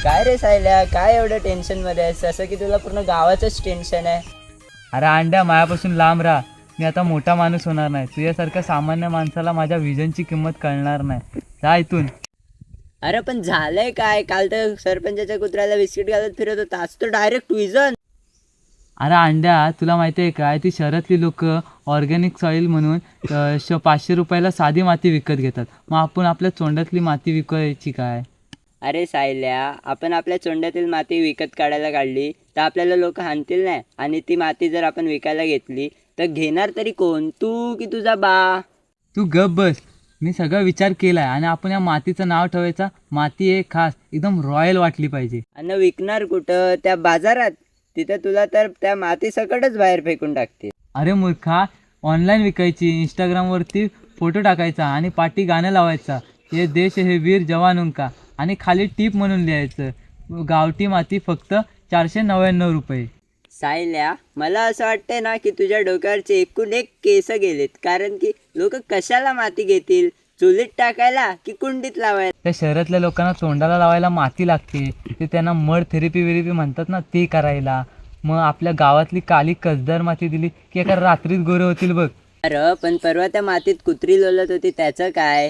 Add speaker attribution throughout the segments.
Speaker 1: काय रे सायल्या, काय एवढं टेन्शन मध्ये आहेस? असं की तुला पूर्ण गावाचंच टेन्शन आहे.
Speaker 2: अरे अंड्या, मायापासून लांब राहा. मी आता मोठा माणूस होणार नाही. तुझ्यासारख्या सामान्य माणसाला माझ्या विजनची किंमत कळणार नाही. जा इथून.
Speaker 1: अरे पण झालंय काय? काल तर सरपंचाच्या कुत्र्याला बिस्किट घालत फिरत होता, आज तो डायरेक्ट विजन.
Speaker 2: अरे अंड्या, तुला माहिती आहे काय, ती शहरातली लोक ऑर्गॅनिक सॉईल म्हणून 500 रुपयाला साधी माती विकत घेतात. मग आपण आपल्या चोंडातली माती विकायची काय?
Speaker 1: अरे सायल्या, आपण आपल्या चोंड्यातील माती विकत काढायला काढली तर आपल्याला लोक हाणतील नाही, आणि ती माती जर आपण विकायला घेतली तर घेणार तरी कोण, तू की तुझा बा?
Speaker 2: तू गप बस. मी सगळा विचार केलाय आणि आपण या मातीचं नाव ठेवायचा माती एक खास, एकदम रॉयल वाटली पाहिजे.
Speaker 1: आणि विकणार कुठं? त्या बाजारात. तिथं तुला तर त्या माती सकटच बाहेर फेकून टाकते.
Speaker 2: अरे मूर्खा, ऑनलाईन विकायची, इंस्टाग्रामवरती फोटो टाकायचा आणि पाठी गाणं लावायचा, हे देश हे वीर जवानों का, आणि खाली टीप म्हणून लिहायचं, गावठी माती फक्त 499 रुपये.
Speaker 1: सायल्या, मला असं वाटतंय ना की तुझ्या डोक्यावरचे एकूण एक केस गेलेत. कारण की लोक कशाला माती घेतील? चुलीत टाकायला की कुंडीत लावायला?
Speaker 2: त्या शहरातल्या लोकांना तोंडाला लावायला माती लागते, ते त्यांना मड थेरपी विरेपी म्हणतात ना, ते करायला. मग आपल्या गावातली काली कसदार माती दिली की एका रात्रीत गोरे होतील बघ.
Speaker 1: अरे पण परवा त्या मातीत कुत्री लोळत होती, त्याचं काय?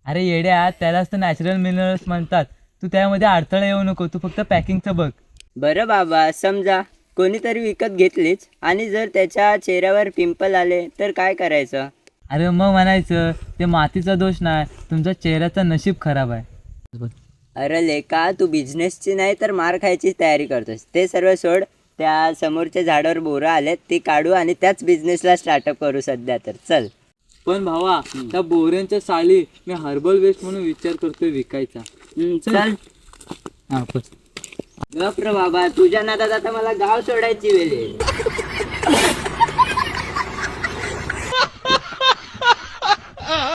Speaker 2: अरे येड्या, त्यालाच तर नॅचरल मिनरल्स म्हणतात. तू त्यामध्ये अडथळा येऊ नको, तू फक्त पॅकिंगचं बघ.
Speaker 1: बरं बाबा, समजा कोणीतरी विकत घेतलीच आणि जर त्याच्या चेहऱ्यावर पिंपल आले तर काय करायचं?
Speaker 2: अरे मग म्हणायचं ते मातीचा दोष नाही, तुमचा चेहऱ्याचा नशीब खराब आहे.
Speaker 1: अरे लेका, तू बिझनेसची नाही तर मार खायची तयारी करतोस. ते सर्व सोड. त्या समोरच्या झाडावर बोरं आलेत, ती काढू आणि त्याच बिझनेसला स्टार्टअप करू सध्या तर. चल.
Speaker 2: पण भावा, त्या बोऱ्यांच्या साली मी हर्बल वेस्ट म्हणून विचार करतोय विकायचा.
Speaker 1: चल.
Speaker 2: हा पण
Speaker 1: गप्र बाबा, तुझ्या नादात आता मला गाव सोडायची वेळ येईल.